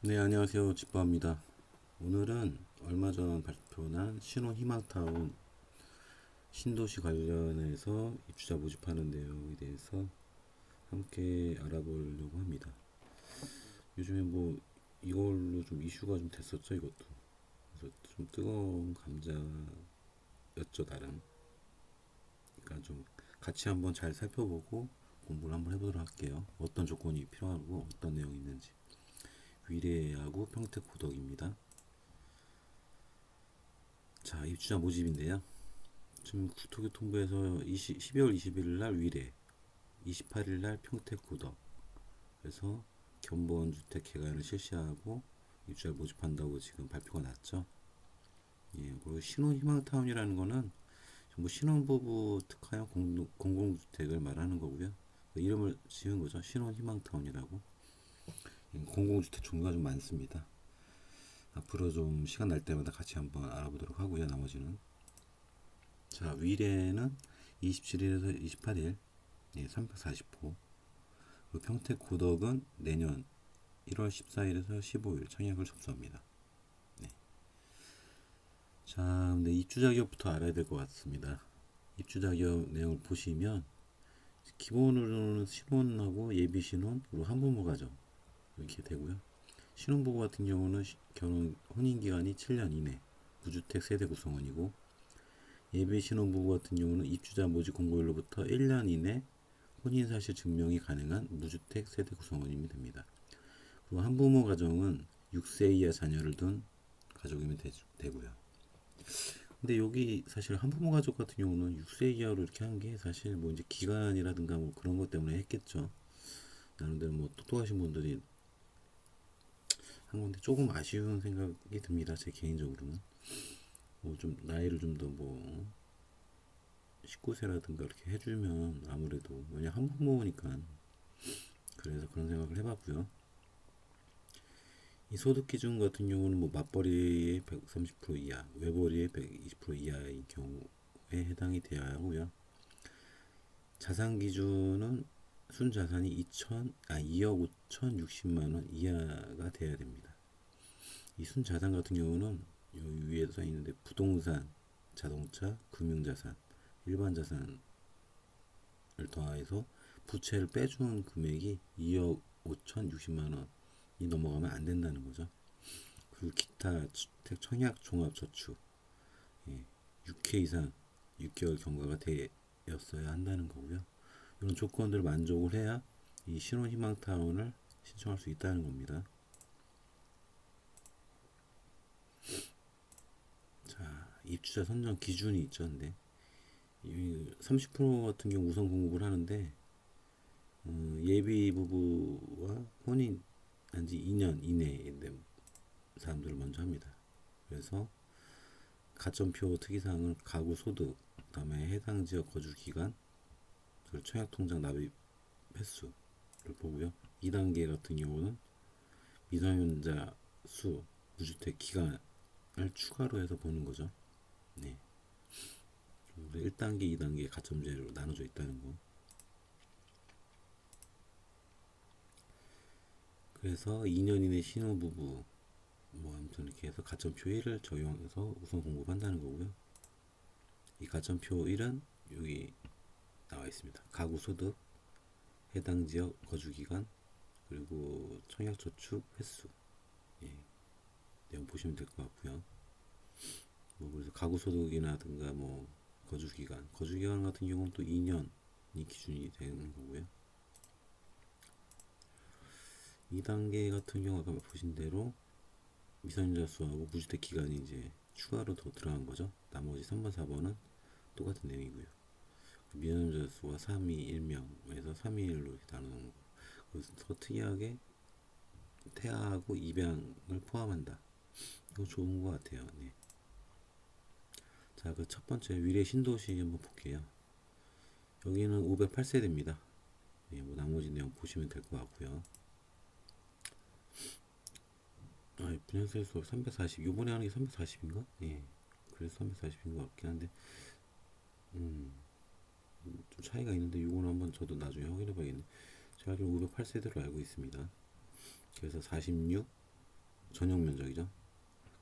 네, 안녕하세요. 집보입니다. 오늘은 얼마 전 발표난 신혼희망타운 신도시 관련해서 입주자 모집하는 내용에 대해서 함께 알아보려고 합니다. 요즘에 뭐 이걸로 좀 이슈가 좀 됐었죠, 이것도. 그래서 좀 뜨거운 감자였죠, 나름. 그러니까 좀 같이 한번 잘 살펴보고 공부를 한번 해보도록 할게요. 어떤 조건이 필요하고 어떤 내용이 있는지. 위례하고 평택 고덕입니다. 자, 입주자 모집인데요. 지금 국토교통부에서 12월 21일 날 위례, 28일 날 평택고덕, 그래서 견본주택 개관을 실시하고 입주자 모집한다고 지금 발표가 났죠. 예, 그리고 신혼희망타운이라는 거는 전부 신혼부부 특화형 공공주택을 말하는 거고요. 그 이름을 지은 거죠. 신혼희망타운이라고. 공공주택 종류가 좀 많습니다. 앞으로 좀 시간 날 때마다 같이 한번 알아보도록 하고요. 나머지는. 자, 위례는 27일에서 28일, 예, 340호. 그리고 평택 고덕은 내년 1월 14일에서 15일 청약을 접수합니다. 네. 자, 근데 입주 자격부터 알아야 될 것 같습니다. 입주 자격 내용을 보시면 기본으로는 신혼하고 예비 신혼 그리고 한부모 가정 이렇게 되고요. 신혼부부 같은 경우는 결혼 혼인 기간이 7년 이내 무주택 세대 구성원이고, 예비 신혼부부 같은 경우는 입주자 모집 공고일로부터 1년 이내 혼인 사실 증명이 가능한 무주택 세대 구성원이면 됩니다. 그리고 한부모 가정은 6세 이하 자녀를 둔 가족이면 되고요. 근데 여기 사실 한부모 가족 같은 경우는 6세 이하로 이렇게 한 게 사실 뭐 이제 기간이라든가 뭐 그런 것 때문에 했겠죠. 나름대로 뭐 똑똑하신 분들이 한 건데 조금 아쉬운 생각이 듭니다. 제 개인적으로는. 뭐 좀 나이를 좀 더 뭐 19세라든가 이렇게 해주면 아무래도 왜냐 한부모니까 그래서 그런 생각을 해봤고요. 이 소득 기준 같은 경우는 뭐 맞벌이의 130% 이하, 외벌이의 120% 이하의 경우에 해당이 되어야 하고요. 자산 기준은 순자산이 2억 5,060만 원 이하가 돼야 됩니다. 이 순자산 같은 경우는 여기 위에 써 있는데 부동산, 자동차, 금융자산, 일반 자산을 더해서 부채를 빼준 금액이 2억 5,060만 원이 넘어가면 안 된다는 거죠. 그리고 기타 주택 청약 종합 저축, 예, 6회 이상 6개월 경과가 되었어야 한다는 거고요. 이런 조건들을 만족을 해야 이 신혼희망타운을 신청할 수 있다는 겁니다. 자, 입주자 선정 기준이 있죠. 근데 30% 같은 경우 우선 공급을 하는데, 예비 부부와 혼인 한지 2년 이내에 사람들을 먼저 합니다. 그래서 가점표 특이사항은 가구 소득, 그다음에 해당 지역 거주 기간, 그리고 청약 통장 납입 횟수를 보고요. 2단계 같은 경우는 미성년자 수, 무주택 기간을 추가로 해서 보는 거죠. 네. 1단계, 2단계 가점제로 나눠져 있다는 거. 그래서 2년 이내 신혼부부, 뭐 아무튼 이렇게 해서 가점표 1을 적용해서 우선 공급한다는 거고요. 이 가점표 1은 여기 나와 있습니다. 가구 소득, 해당 지역 거주 기간, 그리고 청약 저축 횟수. 예, 내용 보시면 될 것 같고요. 뭐 그래서 가구 소득이라든가 뭐 거주 기간, 거주 기간 같은 경우는 또 2년이 기준이 되는 거고요. 2단계 같은 경우 아까 보신 대로 미성년자 수하고 무주택 기간이 이제 추가로 더 들어간 거죠. 나머지 3번, 4번은 똑같은 내용이고요. 미성년자 수가 3이 1명에서 3이 1로 이렇게 나누는 거. 그래서 더 특이하게 태아하고 입양을 포함한다. 이거 좋은 것 같아요. 네. 자, 그 첫 번째 위례 신도시 한번 볼게요. 여기는 508세대입니다. 예, 뭐 나머지 내용 보시면 될 것 같고요. 아, 분양세 수 340. 요번에 하는 게 340인가? 예. 그래서 340인 것 같긴 한데, 좀 차이가 있는데, 요거는 한번 저도 나중에 확인해 봐야겠네. 제가 지금 508세대로 알고 있습니다. 그래서 46, 전용 면적이죠.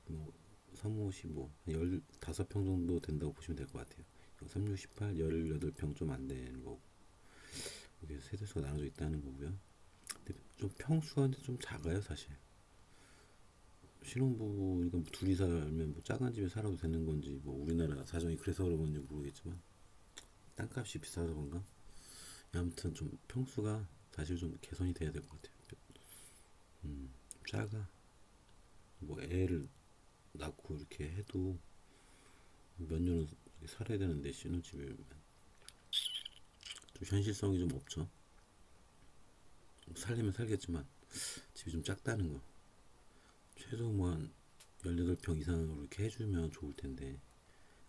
뭐 355, 15평 정도 된다고 보시면 될 것 같아요. 3618, 18평 좀 안 되는 거고, 여기 세대수가 나눠져 있다는 거고요. 근데 좀 평수가 좀 작아요, 사실. 신혼부부니까 뭐 둘이 살면 뭐 작은 집에 살아도 되는 건지, 뭐 우리나라 사정이 그래서 그런 건지 모르겠지만 땅값이 비싸서 그런가? 아무튼 좀 평수가 사실 좀 개선이 돼야 될 것 같아요. 작아. 뭐 애를 낳고 이렇게 해도 몇 년은 살아야 되는데 신혼집이면 좀 현실성이 좀 없죠. 살려면 살겠지만 집이 좀 작다는 거. 최소 뭐한 18평 이상으로 이렇게 해주면 좋을 텐데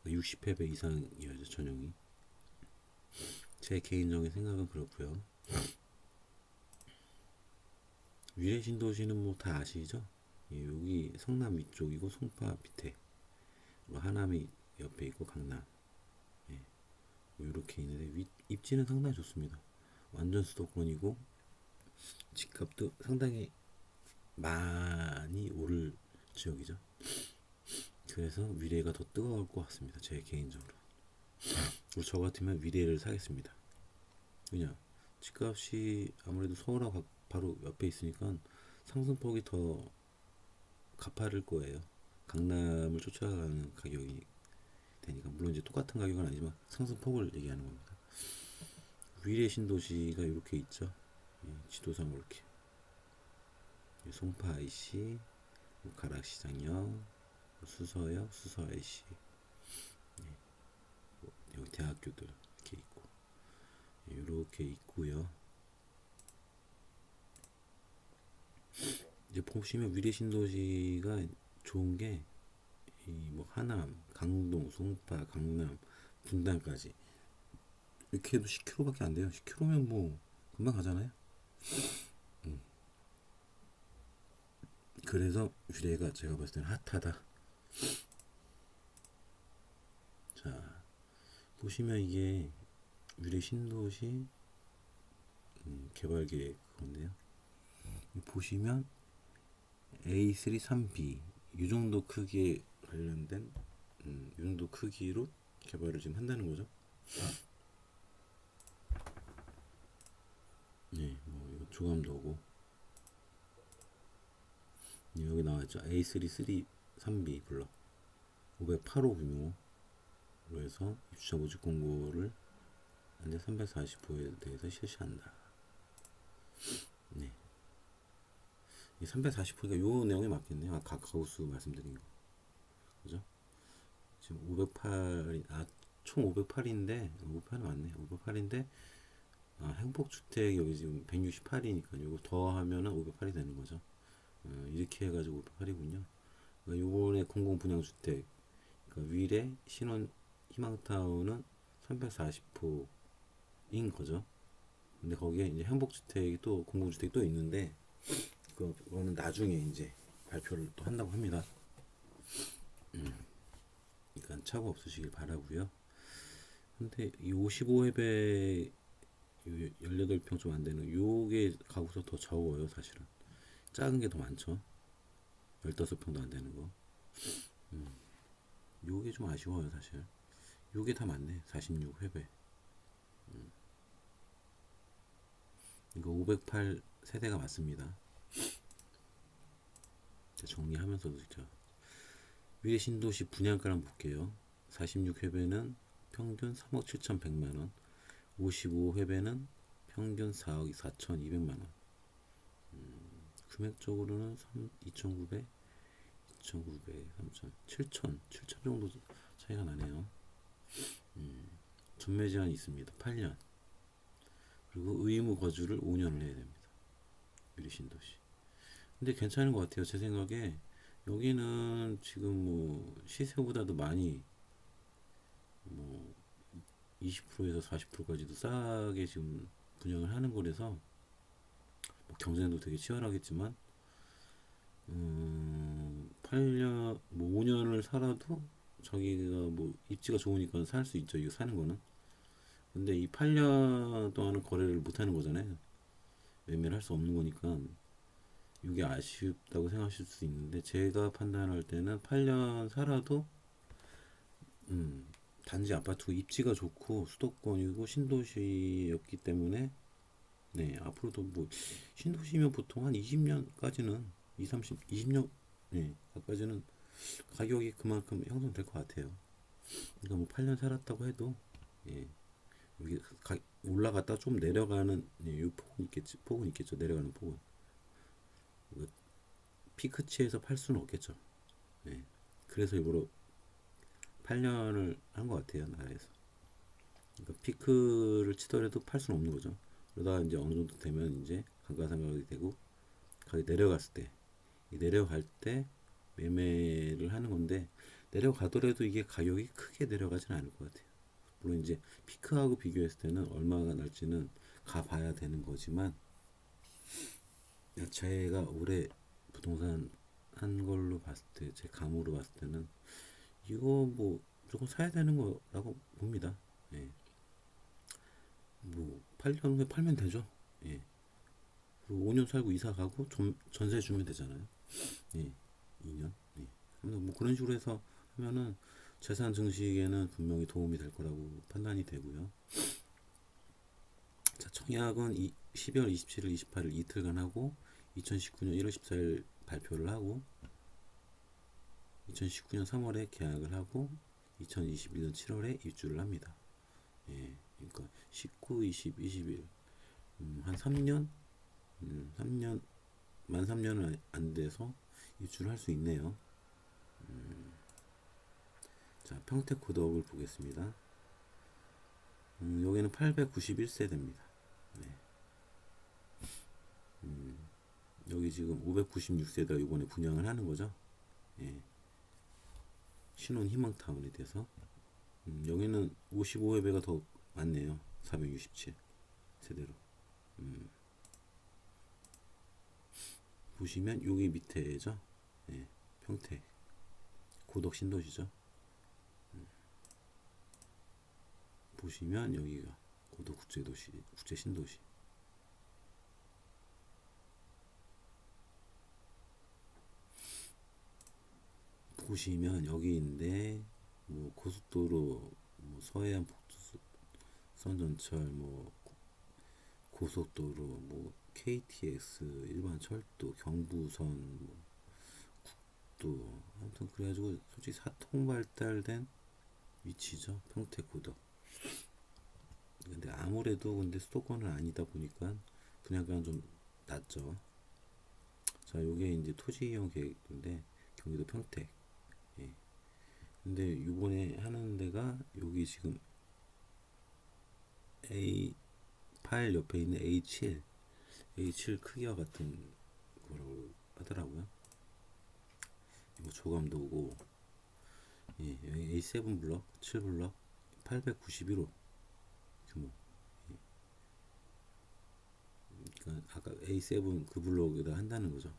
60회배 이상이어야죠 전용이. 제 개인적인 생각은 그렇고요. 위례 신도시는 뭐 다 아시죠? 예, 여기 성남 위쪽이고 송파 밑에, 뭐 하남이 옆에 있고 강남, 예, 뭐 이렇게 있는데 입지는 상당히 좋습니다. 완전 수도권이고 집값도 상당히 많이 오를 지역이죠. 그래서 위례가 더 뜨거울 것 같습니다. 제 개인적으로. 저 같으면 위례를 사겠습니다. 그냥 집값이 아무래도 서울하고 바로 옆에 있으니까 상승폭이 더 가파를 거예요. 강남을 쫓아가는 가격이 되니까, 물론 이제 똑같은 가격은 아니지만 상승폭을 얘기하는 겁니다. 위례 신도시가 이렇게 있죠. 지도상으로 이렇게 송파 IC, 가락시장역, 수서역, 수서 IC, 여기 대학교들 이렇게 있고, 이렇게 있고요. 이제 보시면 위례 신도시가 좋은 게 이 뭐 하남, 강동, 송파, 강남, 분당까지 이렇게 해도 10km밖에 안 돼요. 10km면 뭐 금방 가잖아요. 그래서 위례가 제가 봤을 때는 핫하다. 자, 보시면 이게 위례 신도시 개발 계획 건데요. 보시면 A3 3B 이 정도 크기에 관련된 이 정도 크기로 개발을 지금 한다는 거죠. 네, 뭐 이거 조감도고 여기 나와있죠. A3 3B 블럭 508호 규모로 해서 입주자 모집 공고를 현재 340호에 대해서 실시한다. 네, 이 340호가 요 내용에 맞겠네요. 아까 가구수 말씀드린 거, 그죠? 지금 508이 총 508인데 508이 맞네. 508인데 행복주택 여기 지금 168이니까 요거 더하면은 508이 되는 거죠. 이렇게 해가지고 508이군요. 그러니까 요번에 공공분양주택, 그러니까 위례 신혼 희망타운은 340호인 거죠. 근데 거기에 이제 행복주택이 또 공공주택이 또 있는데 그거는 나중에 이제 발표를 또 한다고 합니다. 그러니까 착오 없으시길 바라고요. 근데 이 55회배 18평 좀 안 되는 요게 가구수 더 적어요, 사실은. 작은 게 더 많죠. 15평도 안 되는 거. 요게 좀 아쉬워요, 사실. 요게 다 맞네. 46회배. 이거 508 세대가 맞습니다. 정리하면서도 진짜 위례 신도시 분양가를 한번 볼게요. 46회배는 평균 3억 7,100만원, 55회배는 평균 4억 4,200만원. 금액적으로는 2,900, 2,900, 3,000, 7,000 정도 차이가 나네요. 전매 제한이 있습니다. 8년. 그리고 의무 거주를 5년을 해야 됩니다. 위례 신도시. 근데 괜찮은 것 같아요. 제 생각에 여기는 지금 뭐 시세보다도 많이 뭐 20%에서 40%까지도 싸게 지금 분양을 하는 거라서 뭐 경쟁도 되게 치열하겠지만 8년 뭐 5년을 살아도 저기가 뭐 입지가 좋으니까 살 수 있죠. 이거 사는 거는. 근데 이 8년 동안은 거래를 못 하는 거잖아요. 매매를 할 수 없는 거니까 이게 아쉽다고 생각하실 수 있는데 제가 판단할 때는 8년 살아도 단지 아파트고 입지가 좋고 수도권이고 신도시였기 때문에 네 앞으로도 뭐 신도시면 보통 한 20년까지는 2, 30, 20년 네 까지는 가격이 그만큼 형성될 것 같아요. 그러니까 뭐 8년 살았다고 해도 예 여기 올라갔다 좀 내려가는 예, 요 폭은 있겠죠. 내려가는 폭은 그 피크치에서 팔 수는 없겠죠. 예. 그래서 일부러 8년을 한 것 같아요 나라에서. 그러니까 피크를 치더라도 팔 수는 없는 거죠. 그러다가 이제 어느 정도 되면 이제 감가상각이 되고 가격이 내려갔을 때 내려갈 때 매매를 하는 건데 내려가더라도 이게 가격이 크게 내려가지는 않을 것 같아요. 물론 이제 피크하고 비교했을 때는 얼마가 날지는 가봐야 되는 거지만 제가 올해 부동산 한 걸로 봤을 때 제 감으로 봤을 때는 이거 뭐 무조건 사야 되는 거라고 봅니다. 예. 뭐 8년 후에 팔면 되죠. 예. 그리고 5년 살고 이사 가고 전세 주면 되잖아요. 예. 2년. 예. 뭐 그런 식으로 해서 하면은 재산 증식에는 분명히 도움이 될 거라고 판단이 되고요. 자, 청약은 12월 27일, 28일 이틀간 하고 2019년 1월 14일 발표를 하고 2019년 3월에 계약을 하고 2021년 7월에 입주를 합니다. 예, 그러니까 19, 20, 21, 한 3년, 3년, 만 3년은 안 돼서 입주를 할 수 있네요. 자, 평택 고덕을 보겠습니다. 여기는 891세대입니다. 네. 여기 지금 596세대가 이번에 분양을 하는 거죠. 예, 신혼 희망타운에 대해서. 여기는 55회배가 더 많네요. 467 세대로. 보시면 여기 밑에죠. 예, 평택 고덕 신도시죠. 보시면 여기가 고덕 국제도시 국제 신도시. 보시면 여기인데 뭐 고속도로 뭐 서해안 북두선 전철 뭐 고속도로 뭐 KTX 일반 철도 경부선 뭐 또 아무튼 그래가지고 솔직히 사통 발달된 위치죠. 평택 고덕. 근데 아무래도 근데 수도권은 아니다 보니까 분양가는 좀 낮죠. 자, 요게 이제 토지 이용 계획인데 경기도 평택. 예. 근데 요번에 하는 데가 여기 지금 A8 옆에 있는 A7 크기와 같은 거라고 하더라고요. 이거 조감도고 예, 여기 A7 블럭, 7 블럭 891호 규모. 그러니까 아까 A7 그 블록에다 한다는 거죠.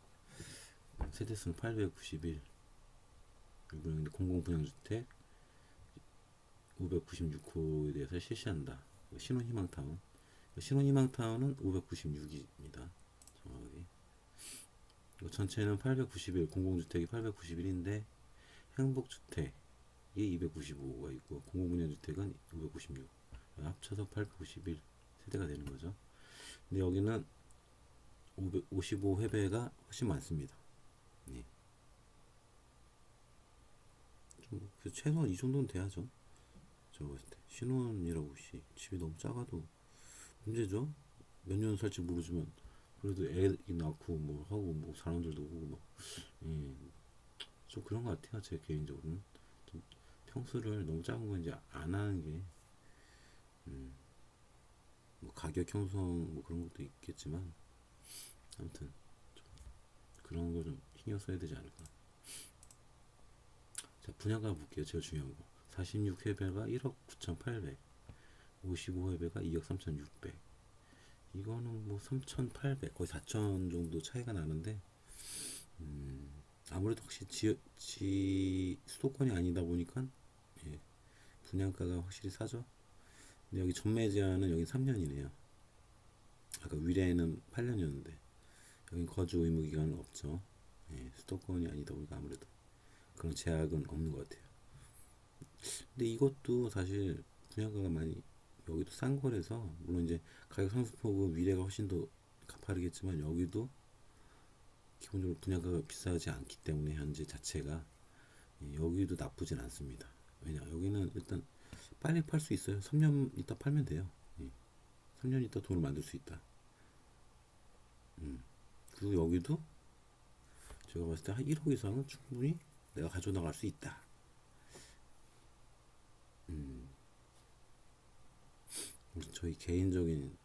세대수는 891. 이번에 공공분양주택 596호에 대해서 실시한다. 신혼희망타운. 신혼희망타운은 596입니다. 정확하게. 전체는 891, 공공주택이 891인데 행복주택이 295가 있고 공공분양주택은 596. 합쳐서 891 세대가 되는 거죠. 근데 여기는 555회배가 훨씬 많습니다. 네. 최소한 이 정도는 돼야죠. 제가 봤을 때 신혼이라고 집이 너무 작아도 문제죠. 몇 년 살지 모르지만 그래도 애 낳고 뭐 하고 뭐 사람들도 오고 막 예, 좀 그런 것 같아요. 제 개인적으로는 좀 평수를 너무 작은 건 이제 안 하는 게 뭐 가격 형성 뭐 그런 것도 있겠지만 아무튼 좀 그런 거 좀 신경 써야 되지 않을까. 자, 분양가 볼게요. 제일 중요한 거. 46회배가 1억 9,800, 55회배가 2억 3,600. 이거는 뭐 3,800, 거의 4,000 정도 차이가 나는데, 아무래도 확실히 수도권이 아니다 보니까, 예, 분양가가 확실히 싸죠. 근데 여기 전매 제한은 여기 3년이네요. 아까 위례에는 8년이었는데, 여기 거주 의무 기간은 없죠. 예, 수도권이 아니다 보니까 아무래도 그런 제약은 없는 것 같아요. 근데 이것도 사실 분양가가 많이 여기도 싼 거라서 물론 이제 가격 상승폭은 위례가 훨씬 더 가파르겠지만 여기도 기본적으로 분양가가 비싸지 않기 때문에 현재 자체가 예, 여기도 나쁘진 않습니다. 왜냐 여기는 일단 빨리 팔 수 있어요. 3년 있다 팔면 돼요. 예, 3년 있다 돈을 만들 수 있다. 그리고 여기도 제가 봤을 때 한 1억 이상은 충분히 내가 가져나갈 수 있다. 저희 개인적인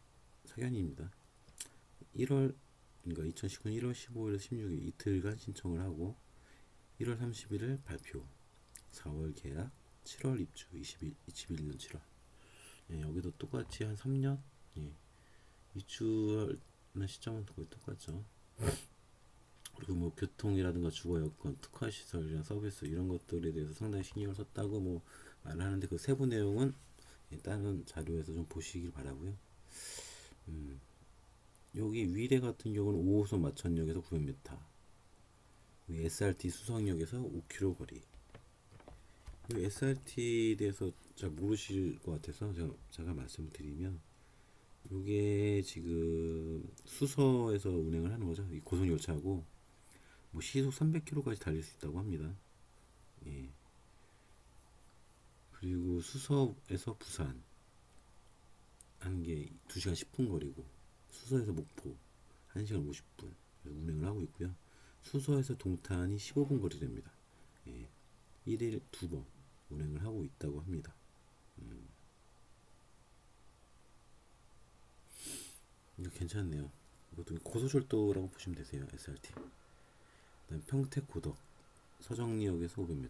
사견입니다. 1월 그러니까 2019년 1월 15일에서 16일 이틀간 신청을 하고 1월 31일 발표, 4월 계약, 7월 입주, 21년 7월. 예, 여기도 똑같이 한 3년 예, 입주하는 시점은 거의 똑같죠. 그리고 뭐 교통이라든가 주거 여건, 특화 시설이나 서비스 이런 것들에 대해서 상당히 신경을 썼다고 뭐 말을 하는데 그 세부 내용은 예, 다른 자료에서 좀 보시길 바라고요. 여기 위례 같은 경우는 5호선 마천역에서 900m, SRT 수성역에서 5km 거리. 이 SRT에 대해서 잘 모르실 것 같아서 제가 말씀을 드리면 이게 지금 수서에서 운행을 하는 거죠. 이 고속열차하고 뭐 시속 300km까지 달릴 수 있다고 합니다. 예. 그리고 수서에서 부산 하는 게 2시간 10분 거리고 수서에서 목포 1시간 50분 운행을 하고 있고요. 수서에서 동탄이 15분 거리 됩니다. 예. 1일 2번 운행을 하고 있다고 합니다. 이거 괜찮네요. 이것도 고속철도라고 보시면 되세요. SRT. 그다음 평택 고덕 서정리역에서 500m.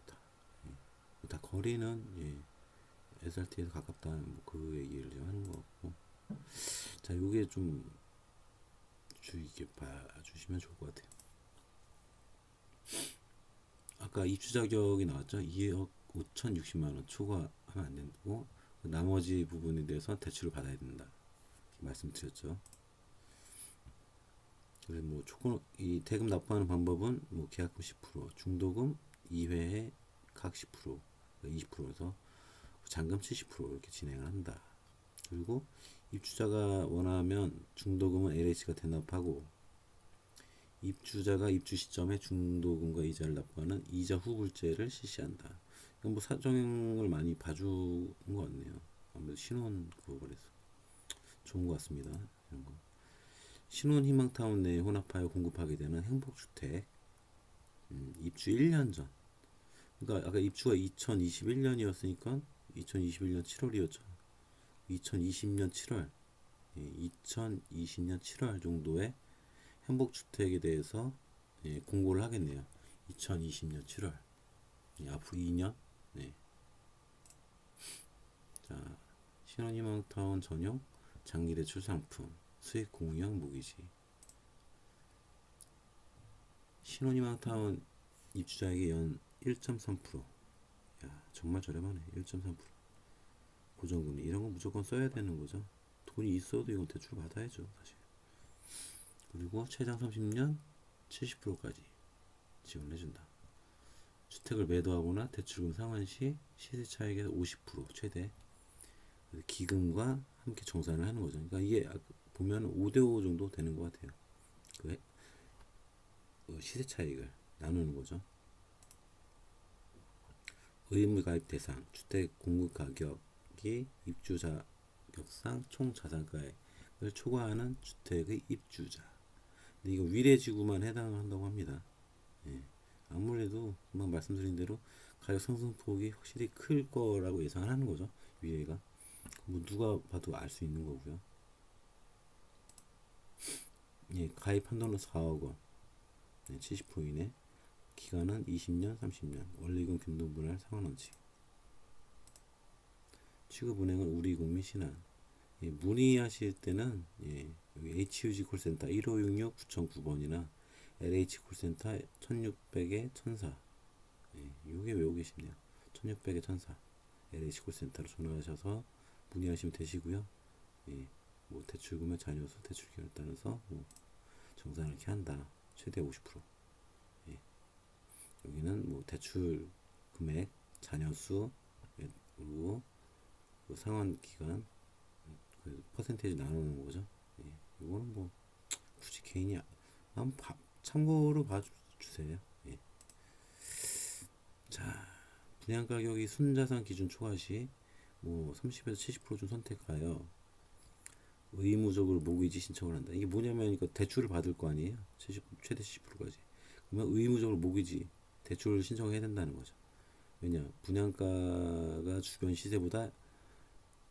예. 다 거리는 예, SRT에서 가깝다 뭐그 얘기를 좀 하는 것 같고. 자, 요게 좀 주의 깊게 봐주시면 좋을 것 같아요. 아까 입주 자격이 나왔죠. 2억 5,060만 원 초과하면 안 되고 나머지 부분에 대해서 대출을 받아야 된다. 말씀드렸죠. 그래서 뭐 초과 이 대금 납부하는 방법은 뭐 계약금 10%, 중도금 2회에 각 10%, 20%에서 잔금 70% 이렇게 진행을 한다. 그리고 입주자가 원하면 중도금은 LH가 대납하고 입주자가 입주 시점에 중도금과 이자를 납부하는 이자 후불제를 실시한다. 이건 뭐 사정을 많이 봐준 것 같네요. 아무래도 신혼 그거라서 좋은 것 같습니다. 이런 거. 신혼 희망타운 내에 혼합하여 공급하게 되는 행복주택 입주 1년 전. 그러니까 아까 입주가 2021년이었으니까 2021년 7월이었죠. 2020년 7월, 2020년 7월 정도에 행복주택에 대해서 공고를 하겠네요. 2020년 7월. 앞으로 2년. 네. 자, 신혼희망타운 전용 장기대출 상품, 수익 공유형 모기지. 신혼희망타운 입주자에게 연 1.3%. 야, 정말 저렴하네. 1.3%. 고정금리 이런 거 무조건 써야 되는 거죠. 돈이 있어도 이건 대출 받아야죠, 사실. 그리고 최장 30년 70%까지 지원해준다. 주택을 매도하거나 대출금 상환 시 시세 차익에서 50% 최대 기금과 함께 정산을 하는 거죠. 그러니까 이게 보면 5대5 정도 되는 것 같아요. 그 시세 차익을 나누는 거죠. 의무 가입 대상, 주택 공급 가격이 입주 자격상 총 자산가액을 초과하는 주택의 입주자. 근데 이거 위례지구만 해당한다고 합니다. 예. 아무래도 금방 말씀드린 대로 가격 상승폭이 확실히 클 거라고 예상을 하는 거죠. 위례가. 뭐 누가 봐도 알 수 있는 거고요. 예, 가입 한도는 4억 원. 네, 70% 이내. 기간은 20년, 30년. 원리금 균등분할 상환원칙. 취급은행은 우리국민 신한. 예, 문의하실 때는 예, 여기 HUG 콜센터 1566-9009번이나 LH 콜센터 1600에 1004. 예, 요게 외우기 쉽네요. 1600에 1004. LH 콜센터로 전화하셔서 문의하시면 되시고요. 예, 뭐 대출금액 자녀수 대출기간에 따라서 뭐 정산을 이렇게 한다. 최대 50%. 예. 여기는 뭐 대출 금액, 자녀 수, 예, 그리고 그 상환 기간, 그 퍼센테이지 나누는 거죠. 예. 이거는 뭐 굳이 개인이 한번 참고로 봐주세요. 예. 자, 분양 가격이 순자산 기준 초과 시 뭐 30에서 70%좀 선택하여 의무적으로 모기지 신청을 한다. 이게 뭐냐면 이거 대출을 받을 거 아니에요. 70, 최대 70%까지. 그러면 의무적으로 모기지 대출을 신청해야 된다는 거죠. 왜냐, 분양가가 주변 시세보다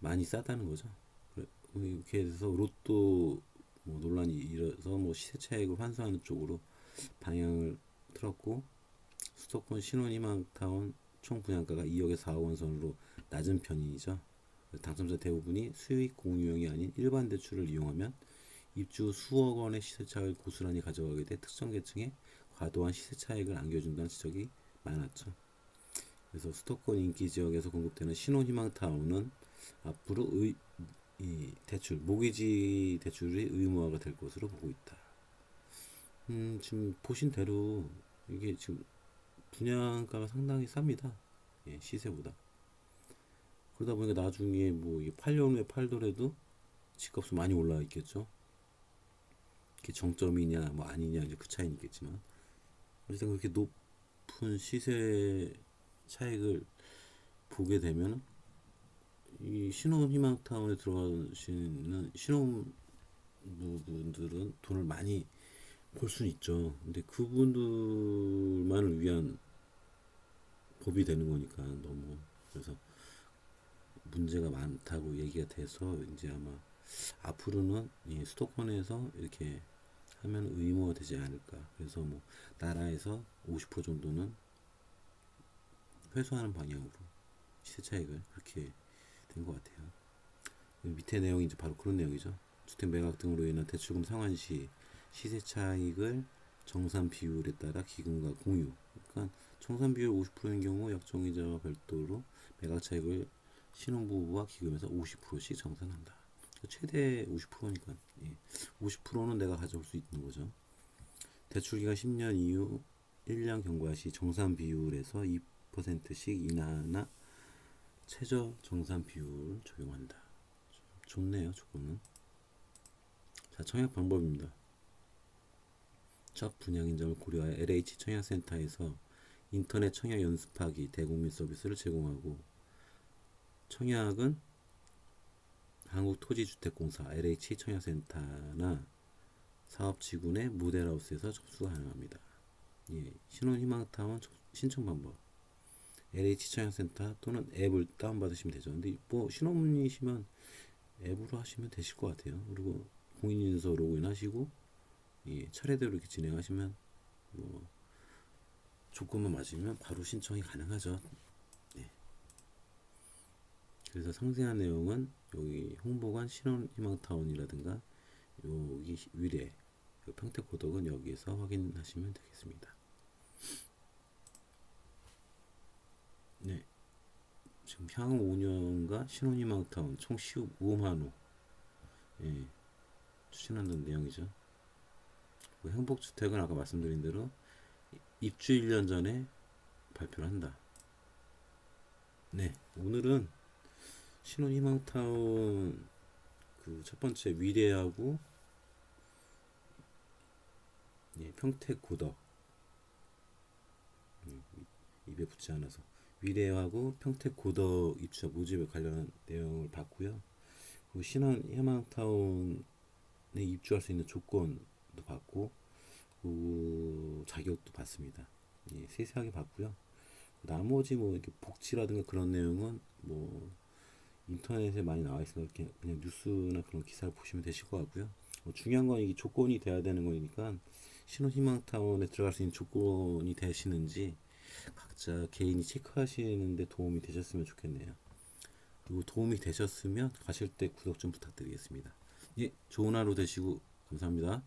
많이 싸다는 거죠. 이렇게 해서 로또 뭐 논란이 일어서 뭐 시세 차익을 환수하는 쪽으로 방향을 틀었고, 수도권 신혼희망타운 총 분양가가 2억에서 4억 원 선으로 낮은 편이죠. 당첨자 대부분이 수익 공유형이 아닌 일반 대출을 이용하면 입주 수억 원의 시세 차익을 고스란히 가져가게 돼 특정 계층에 과도한 시세 차익을 안겨준다는 지적이 많았죠. 그래서 수도권 인기 지역에서 공급되는 신혼희망타운은 앞으로 이 대출, 모기지 대출이 의무화가 될 것으로 보고 있다. 지금 보신 대로 이게 지금 분양가가 상당히 쌉니다. 예, 시세보다. 그러다 보니까 나중에 뭐 8년 후에 팔더라도 집값은 많이 올라 있겠죠. 이게 정점이냐 뭐 아니냐 이제 그 차이는 있겠지만, 어쨌든 그렇게 높은 시세 차익을 보게 되면 이 신혼희망타운에 들어가시는 신혼부분들은 돈을 많이 벌 수는 있죠. 근데 그분들만을 위한 법이 되는 거니까 너무, 그래서 문제가 많다고 얘기가 돼서 이제 아마 앞으로는 이 수도권에서 이렇게 하면 의무화 되지 않을까. 그래서 뭐 나라에서 50% 정도는 회수하는 방향으로 시세 차익을 그렇게 된 것 같아요. 밑에 내용이 이제 바로 그런 내용이죠. 주택 매각 등으로 인한 대출금 상환 시 시세 차익을 정산 비율에 따라 기금과 공유. 그러니까 정산 비율 50%인 경우 약정이자와 별도로 매각 차익을 신혼부부와 기금에서 50%씩 정산한다. 최대 50%니까 50%는 내가 가져올 수 있는 거죠. 대출기간 10년 이후 1년 경과 시 정산 비율에서 2%씩 인하나 최저 정산 비율 적용한다. 좋네요, 조건은. 자, 청약 방법입니다. 첫 분양 인정을 고려하여 LH 청약센터에서 인터넷 청약 연습하기 대국민 서비스를 제공하고, 청약은 한국토지주택공사 LH 청약센터나 사업지구내 모델하우스에서 접수가 가능합니다. 예, 신혼희망타운 신청 방법, LH 청약센터 또는 앱을 다운받으시면 되죠. 근데 뭐 신혼이시면 앱으로 하시면 되실 것 같아요. 그리고 공인인증서 로그인 하시고, 예, 차례대로 이렇게 진행하시면 뭐 조건만 맞으면 바로 신청이 가능하죠. 네. 그래서 상세한 내용은 여기 홍보관 신혼희망타운이라든가 여기 위례 평택고덕은 여기에서 확인하시면 되겠습니다. 네, 지금 향후 5년간 신혼희망타운 총 15만 호 추진한다는 내용이죠. 행복주택은 아까 말씀드린 대로 입주 1년 전에 발표를 한다. 네, 오늘은 신혼희망타운 그 첫 번째 위례하고 평택고덕, 입에 붙지 않아서 위례하고 평택고덕 입주 모집에 관련한 내용을 봤고요. 그리고 신혼희망타운에 입주할 수 있는 조건도 봤고, 그 자격도 봤습니다. 예, 세세하게 봤고요. 나머지 뭐 이렇게 복지라든가 그런 내용은 뭐 인터넷에 많이 나와 있으니까 그냥 뉴스나 그런 기사를 보시면 되실 것 같고요. 중요한 건 이게 조건이 돼야 되는 거니까 신혼희망타운에 들어갈 수 있는 조건이 되시는지 각자 개인이 체크하시는데 도움이 되셨으면 좋겠네요. 그리고 도움이 되셨으면 가실 때 구독 좀 부탁드리겠습니다. 예, 좋은 하루 되시고 감사합니다.